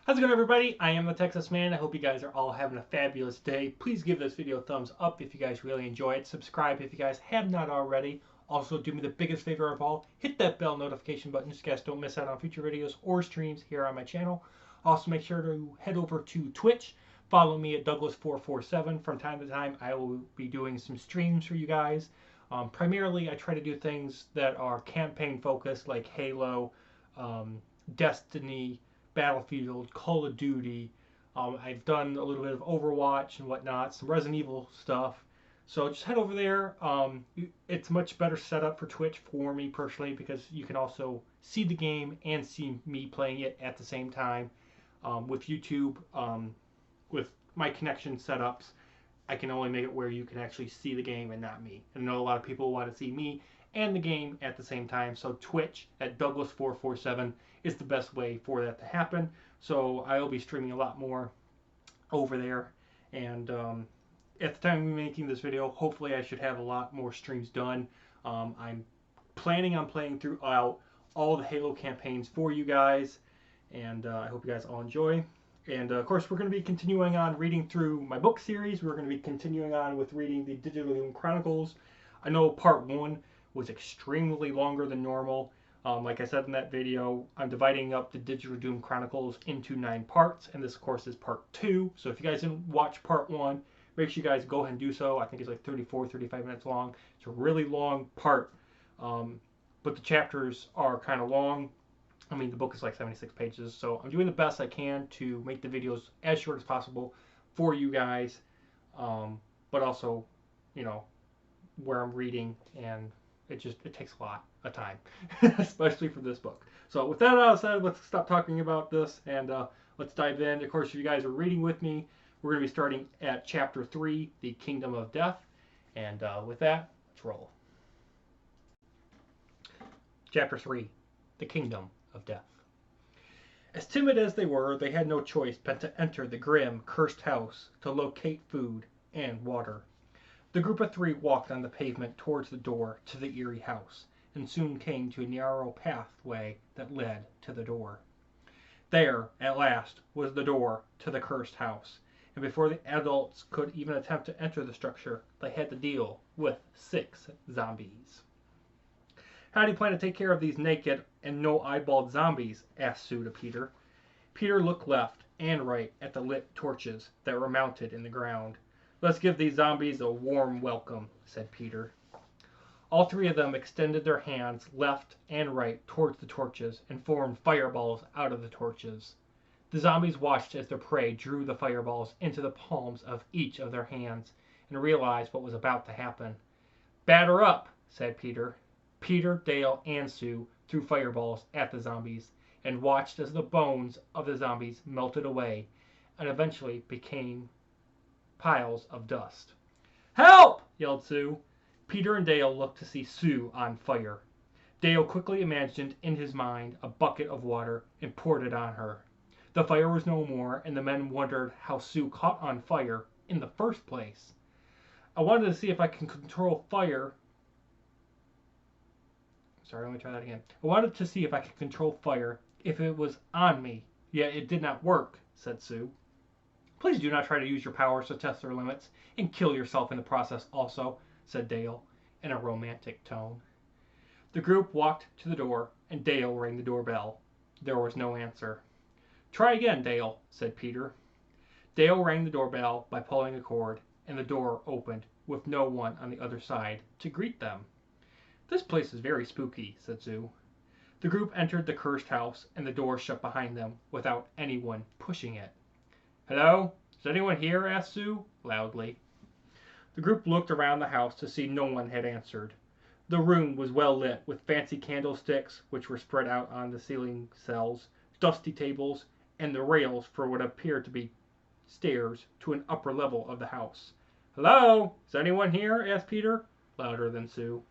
How's it going, everybody? I am the Texas Man. I hope you guys are all having a fabulous day. Please give this video a thumbs up if you guys really enjoy it. Subscribe if you guys have not already. Also, do me the biggest favor of all, hit that bell notification button so you guys don't miss out on future videos or streams here on my channel. Also, make sure to head over to Twitch. Follow me at Douglas447. From time to time, I will be doing some streams for you guys. Primarily, I try to do things that are campaign focused, like Halo, Destiny, Battlefield, Call of Duty. I've done a little bit of Overwatch and whatnot, some Resident Evil stuff. So just head over there. It's much better set up for Twitch for me personally because you can also see the game and see me playing it at the same time. With YouTube, with my connection setups, I can only make it where you can actually see the game and not me. And I know a lot of people want to see me and the game at the same time. So Twitch at Douglas447 is the best way for that to happen. So I will be streaming a lot more over there. And at the time of making this video, hopefully I should have a lot more streams done. I'm planning on playing throughout all the Halo campaigns for you guys. And I hope you guys all enjoy. And of course, we're going to be continuing on reading through my book series. We're going to be continuing on with reading the Digital Doom Chronicles. I know part 1 was extremely longer than normal. Like I said in that video, I'm dividing up the Digital Doom Chronicles into 9 parts, and this, of course, is part 2. So if you guys didn't watch part 1, make sure you guys go ahead and do so. I think it's like 34, 35 minutes long. It's a really long part, but the chapters are kind of long. I mean, the book is like 76 pages, so I'm doing the best I can to make the videos as short as possible for you guys, but also, you know, where I'm reading, and it takes a lot of time, especially for this book. So with that out said, let's stop talking about this and let's dive in. Of course, if you guys are reading with me, we're going to be starting at chapter 3, the Kingdom of Death, and with that, let's roll. Chapter 3, the Kingdom of Death. As timid as they were, they had no choice but to enter the grim, cursed house to locate food and water. The group of 3 walked on the pavement towards the door to the eerie house, and soon came to a narrow pathway that led to the door. There, at last, was the door to the cursed house, and before the adults could even attempt to enter the structure, they had to deal with 6 zombies. "How do you plan to take care of these naked and no-eyeballed zombies?" asked Sue to Peter. Peter looked left and right at the lit torches that were mounted in the ground. "Let's give these zombies a warm welcome," said Peter. All 3 of them extended their hands left and right towards the torches and formed fireballs out of the torches. The zombies watched as their prey drew the fireballs into the palms of each of their hands and realized what was about to happen. "Batter up," said Peter. Peter, Dale, and Sue threw fireballs at the zombies and watched as the bones of the zombies melted away and eventually became piles of dust. "Help!" yelled Sue. Peter and Dale looked to see Sue on fire. Dale quickly imagined in his mind a bucket of water and poured it on her. The fire was no more, and the men wondered how Sue caught on fire in the first place. "I wanted to see if I can control fire." Sorry, let me try that again. "I wanted to see if I could control fire if it was on me, yet it did not work," said Sue. "Please do not try to use your powers to test their limits and kill yourself in the process also," said Dale in a romantic tone. The group walked to the door, and Dale rang the doorbell. There was no answer. "Try again, Dale," said Peter. Dale rang the doorbell by pulling a cord, and the door opened with no one on the other side to greet them. "This place is very spooky," said Sue. The group entered the cursed house, and the door shut behind them without anyone pushing it. "Hello? Is anyone here?" asked Sue, loudly. The group looked around the house to see no one had answered. The room was well lit with fancy candlesticks, which were spread out on the ceiling cells, dusty tables, and the rails for what appeared to be stairs to an upper level of the house. "Hello? Is anyone here?" asked Peter, louder than Sue.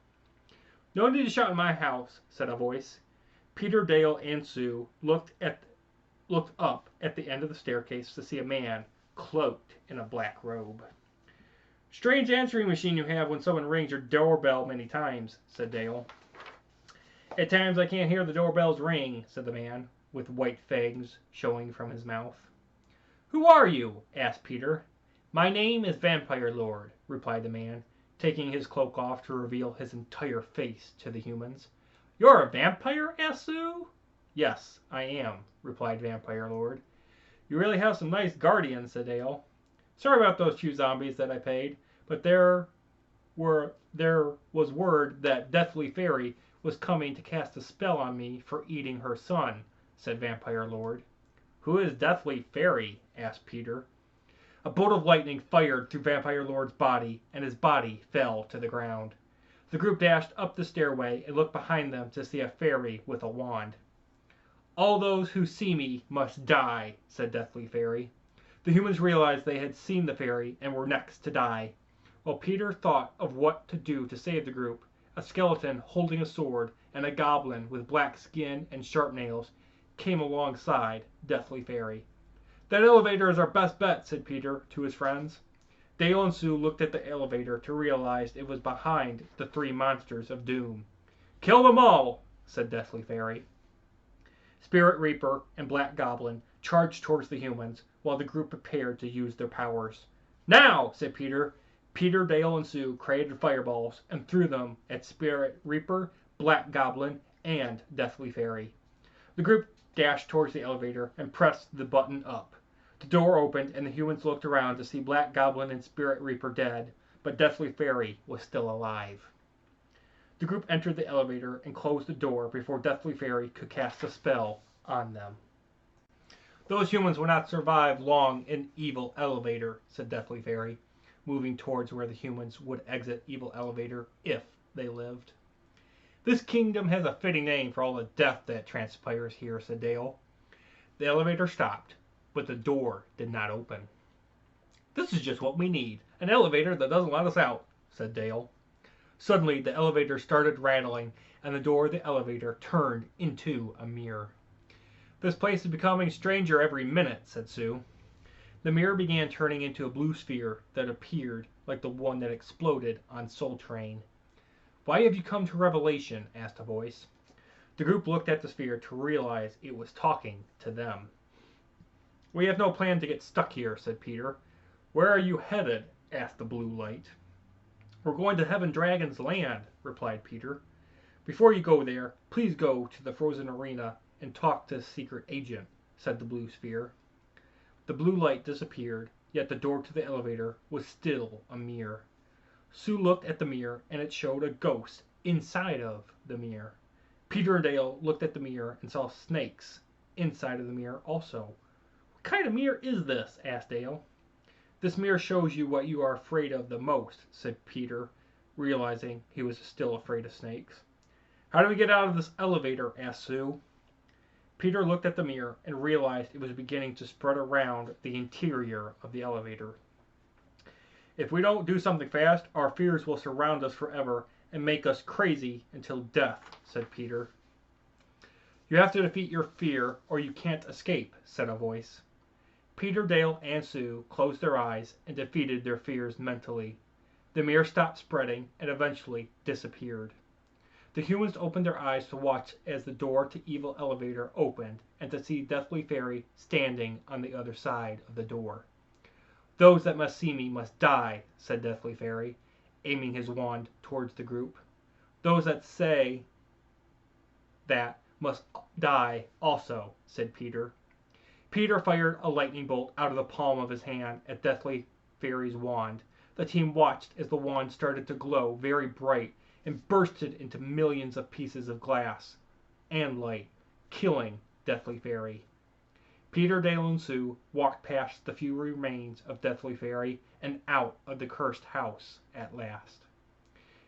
"No need to shout in my house," said a voice. Peter, Dale, and Sue looked up at the end of the staircase to see a man cloaked in a black robe. "Strange answering machine you have when someone rings your doorbell many times," said Dale. "At times I can't hear the doorbells ring," said the man. with white fangs showing from his mouth. "Who are you?" asked Peter. "My name is Vampire Lord," replied the man, taking his cloak off to reveal his entire face to the humans. "You're a vampire?" asked Sue. "Yes, I am," replied Vampire Lord. "You really have some nice guardians," said Dale. "Sorry about those 2 zombies that I paid, but there was word that Deathly Fairy was coming to cast a spell on me for eating her son," said Vampire Lord. "Who is Deathly Fairy?" asked Peter. A bolt of lightning fired through Vampire Lord's body, and his body fell to the ground. The group dashed up the stairway and looked behind them to see a fairy with a wand. "All those who see me must die," said Deathly Fairy. The humans realized they had seen the fairy and were next to die. While Peter thought of what to do to save the group, a skeleton holding a sword and a goblin with black skin and sharp nails came alongside Deathly Fairy. "That elevator is our best bet," said Peter to his friends. Dale and Sue looked at the elevator to realize it was behind the 3 monsters of doom. "Kill them all," said Deathly Fairy. Spirit Reaper and Black Goblin charged towards the humans while the group prepared to use their powers. "Now!" said Peter. Peter, Dale, and Sue created fireballs and threw them at Spirit Reaper, Black Goblin, and Deathly Fairy. The group dashed towards the elevator and pressed the button up. The door opened and the humans looked around to see Black Goblin and Spirit Reaper dead, but Deathly Fairy was still alive. The group entered the elevator and closed the door before Deathly Fairy could cast a spell on them. "Those humans will not survive long in Evil Elevator," said Deathly Fairy, moving towards where the humans would exit Evil Elevator if they lived. "This kingdom has a fitting name for all the death that transpires here," said Dale. The elevator stopped, but the door did not open. "This is just what we need, an elevator that doesn't let us out," said Dale. Suddenly, the elevator started rattling, and the door of the elevator turned into a mirror. "This place is becoming stranger every minute," said Sue. The mirror began turning into a blue sphere that appeared like the one that exploded on Soul Train. "Why have you come to Revelation?" asked a voice. The group looked at the sphere to realize it was talking to them. "We have no plan to get stuck here," said Peter. "Where are you headed?" asked the blue light. "We're going to Heaven Dragon's land," replied Peter. "Before you go there, please go to the frozen arena and talk to the secret agent," said the blue sphere. The blue light disappeared, yet the door to the elevator was still a mirror. Sue looked at the mirror and it showed a ghost inside of the mirror. Peter and Dale looked at the mirror and saw snakes inside of the mirror also. "What kind of mirror is this?" asked Dale. "This mirror shows you what you are afraid of the most," said Peter, realizing he was still afraid of snakes. "How do we get out of this elevator?" asked Sue. Peter looked at the mirror and realized it was beginning to spread around the interior of the elevator. "If we don't do something fast, our fears will surround us forever and make us crazy until death," said Peter. "You have to defeat your fear or you can't escape," said a voice. Peter, Dale, and Sue closed their eyes and defeated their fears mentally. The mirror stopped spreading and eventually disappeared. The humans opened their eyes to watch as the door to Evil Elevator opened and to see Deathly Fairy standing on the other side of the door. "Those that must see me must die," said Deathly Fairy, aiming his wand towards the group. "Those that say that must die also," said Peter. Peter fired a lightning bolt out of the palm of his hand at Deathly Fairy's wand. The team watched as the wand started to glow very bright and bursted into millions of pieces of glass and light, killing Deathly Fairy. Peter, Dale, and Sue walked past the few remains of Deathly Fairy and out of the cursed house at last.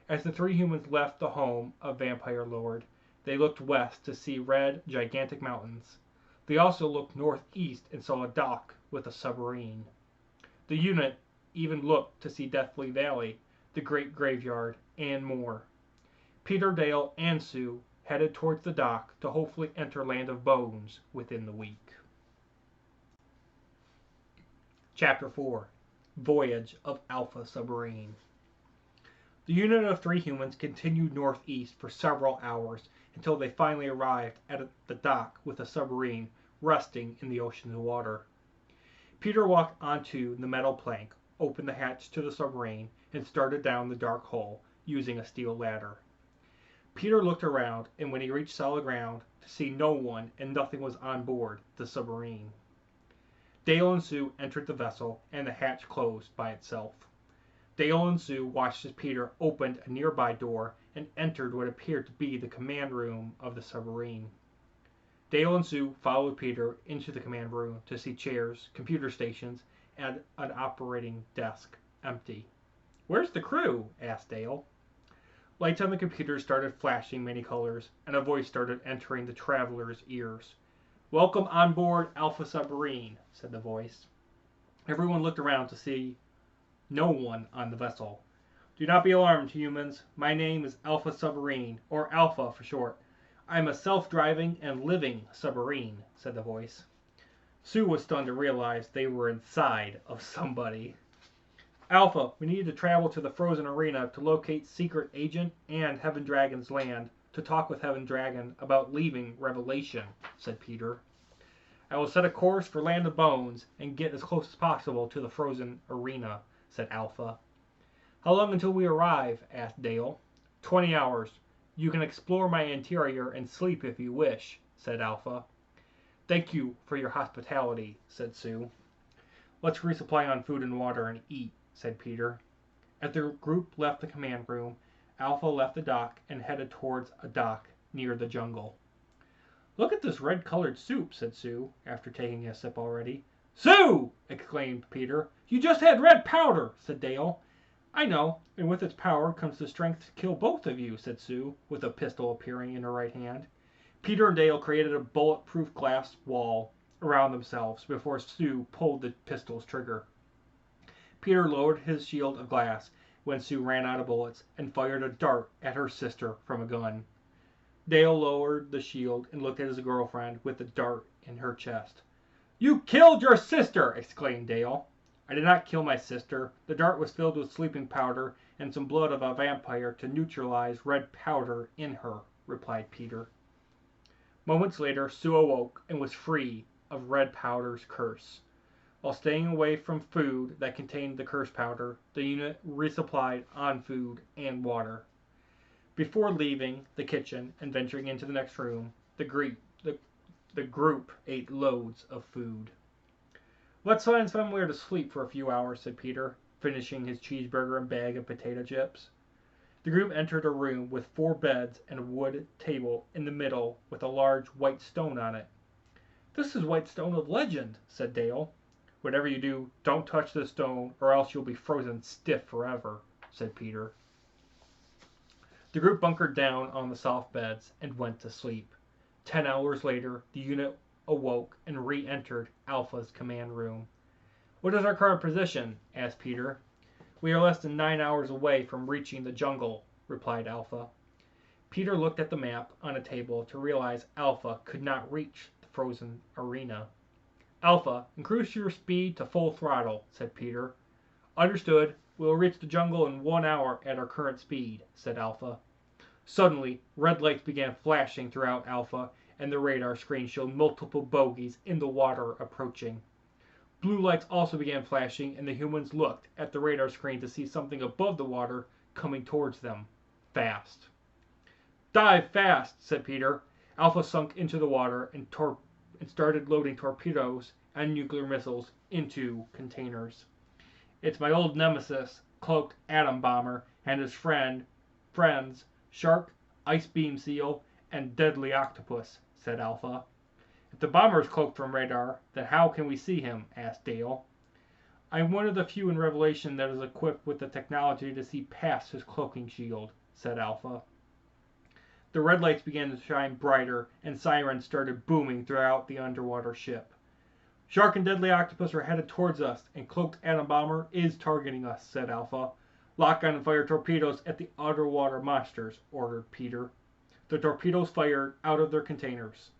As the 3 humans left the home of Vampire Lord, they looked west to see red, gigantic mountains. They also looked northeast and saw a dock with a submarine. The unit even looked to see Deathly Valley, the great graveyard, and more. Peter, Dale, and Sue headed towards the dock to hopefully enter Land of Bones within the week. Chapter 4: Voyage of Alpha Submarine. The unit of 3 humans continued northeast for several hours until they finally arrived at the dock with the submarine resting in the ocean's water. Peter walked onto the metal plank, opened the hatch to the submarine, and started down the dark hole using a steel ladder. Peter looked around, and when he reached solid ground, to see no one and nothing was on board the submarine. Dale and Sue entered the vessel, and the hatch closed by itself. Dale and Sue watched as Peter opened a nearby door and entered what appeared to be the command room of the submarine. Dale and Sue followed Peter into the command room to see chairs, computer stations, and an operating desk empty. "Where's the crew?" asked Dale. Lights on the computer started flashing many colors, and a voice started entering the travelers' ears. "Welcome on board Alpha Submarine," said the voice. Everyone looked around to see no one on the vessel. "Do not be alarmed, humans. My name is Alpha Submarine, or Alpha for short. I'm a self-driving and living submarine," said the voice. Sue was stunned to realize they were inside of somebody. "Alpha, we need to travel to the frozen arena to locate Secret Agent and Heaven Dragon's land to talk with Heaven Dragon about leaving Revelation," said Peter. "I will set a course for Land of Bones and get as close as possible to the frozen arena," said Alpha. "How long until we arrive?" asked Dale. 20 hours. You can explore my interior and sleep if you wish," said Alpha. "Thank you for your hospitality," said Sue. "Let's resupply on food and water and eat," said Peter. As the group left the command room, Alpha left the dock and headed towards a dock near the jungle. "Look at this red-colored soup," said Sue, after taking a sip already. "Sue!" exclaimed Peter. "You just had red powder," said Dale. "I know, and with its power comes the strength to kill both of you," said Sue, with a pistol appearing in her right hand. Peter and Dale created a bulletproof glass wall around themselves before Sue pulled the pistol's trigger. Peter lowered his shield of glass when Sue ran out of bullets and fired a dart at her sister from a gun. Dale lowered the shield and looked at his girlfriend with the dart in her chest. "You killed your sister!" exclaimed Dale. "I did not kill my sister. The dart was filled with sleeping powder and some blood of a vampire to neutralize red powder in her," replied Peter. Moments later, Sue awoke and was free of red powder's curse. While staying away from food that contained the curse powder, the unit resupplied on food and water. Before leaving the kitchen and venturing into the next room, the group ate loads of food. "Let's find somewhere to sleep for a few hours," said Peter, finishing his cheeseburger and bag of potato chips. The group entered a room with 4 beds and a wood table in the middle with a large white stone on it. "This is white stone of legend," said Dale. "Whatever you do, don't touch the stone or else you'll be frozen stiff forever," said Peter. The group bunkered down on the soft beds and went to sleep. 10 hours later, the unit awoke and re-entered Alpha's command room. "What is our current position?" asked Peter. "We are less than 9 hours away from reaching the jungle," replied Alpha. Peter looked at the map on a table to realize Alpha could not reach the frozen arena. "Alpha, increase your speed to full throttle," said Peter. "Understood. We will reach the jungle in 1 hour at our current speed," said Alpha. Suddenly, red lights began flashing throughout Alpha, and the radar screen showed multiple bogies in the water approaching. Blue lights also began flashing, and the humans looked at the radar screen to see something above the water coming towards them, fast. "Dive fast," said Peter. Alpha sunk into the water and started loading torpedoes and nuclear missiles into containers. "It's my old nemesis, Cloaked Atom Bomber, and his friends, Shark, Ice Beam Seal, and Deadly Octopus," said Alpha. "If the bomber is cloaked from radar, then how can we see him?" asked Dale. "I'm one of the few in Revelation that is equipped with the technology to see past his cloaking shield," said Alpha. The red lights began to shine brighter, and sirens started booming throughout the underwater ship. "Shark and Deadly Octopus are headed towards us, and Cloaked Atom Bomber is targeting us," said Alpha. "Lock on and fire torpedoes at the underwater monsters," ordered Peter. The torpedoes fired out of their containers.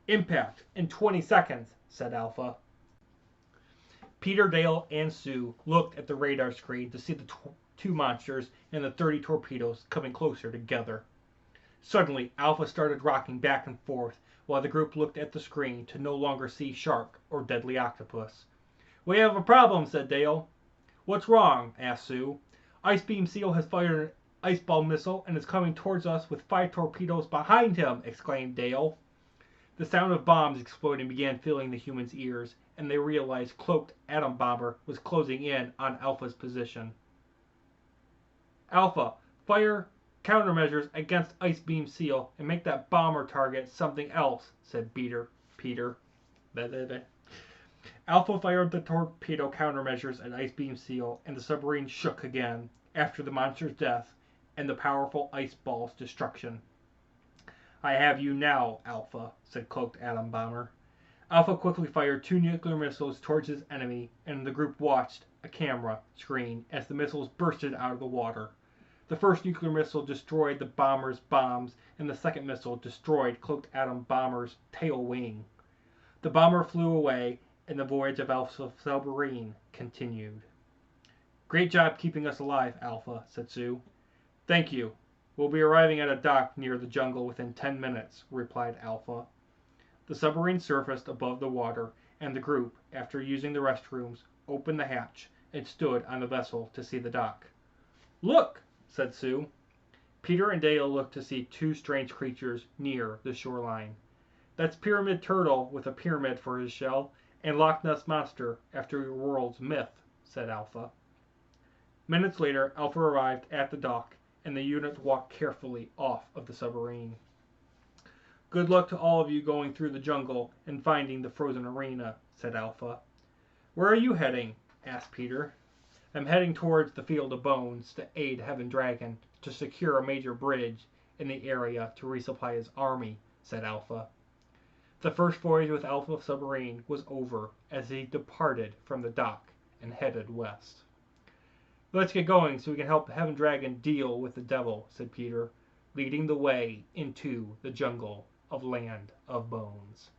"Impact in 20 seconds," said Alpha. Peter, Dale, and Sue looked at the radar screen to see the 2 monsters and the 30 torpedoes coming closer together. Suddenly, Alpha started rocking back and forth while the group looked at the screen to no longer see shark or deadly octopus. "We have a problem," said Dale. "What's wrong?" asked Sue. "Ice Beam Seal has fired an ice ball missile and is coming towards us with 5 torpedoes behind him," exclaimed Dale. The sound of bombs exploding began filling the humans' ears, and they realized cloaked atom bomber was closing in on Alpha's position. "Alpha, fire countermeasures against Ice Beam Seal and make that bomber target something else," said Peter. Alpha fired the torpedo countermeasures at Ice Beam Seal, and the submarine shook again, after the monster's death and the powerful ice ball's destruction. "I have you now, Alpha," said Cloaked Atom Bomber. Alpha quickly fired 2 nuclear missiles towards his enemy, and the group watched a camera screen as the missiles bursted out of the water. The first nuclear missile destroyed the bomber's bombs, and the second missile destroyed Cloaked Atom Bomber's tail wing. The bomber flew away, and the voyage of Alpha's submarine continued. "Great job keeping us alive, Alpha," said Sue. "Thank you. We'll be arriving at a dock near the jungle within 10 minutes," replied Alpha. The submarine surfaced above the water, and the group, after using the restrooms, opened the hatch and stood on the vessel to see the dock. "Look!" said Sue. Peter and Dale looked to see 2 strange creatures near the shoreline. "That's Pyramid Turtle with a pyramid for his shell, and Loch Ness Monster after your world's myth," said Alpha. Minutes later, Alpha arrived at the dock, and the unit walked carefully off of the submarine. "Good luck to all of you going through the jungle and finding the frozen arena," said Alpha. "Where are you heading?" asked Peter. "I'm heading towards the Field of Bones to aid Heaven Dragon to secure a major bridge in the area to resupply his army," said Alpha. The first voyage with Alpha submarine was over as he departed from the dock and headed west. "Let's get going so we can help Heaven Dragon deal with the devil," said Peter, leading the way into the jungle of Land of Bones.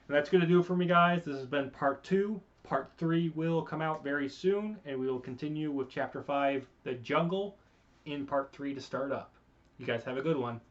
And that's going to do it for me, guys. This has been part 2. Part 3 will come out very soon, and we will continue with Chapter 5, The Jungle, in part 3 to start up. You guys have a good one.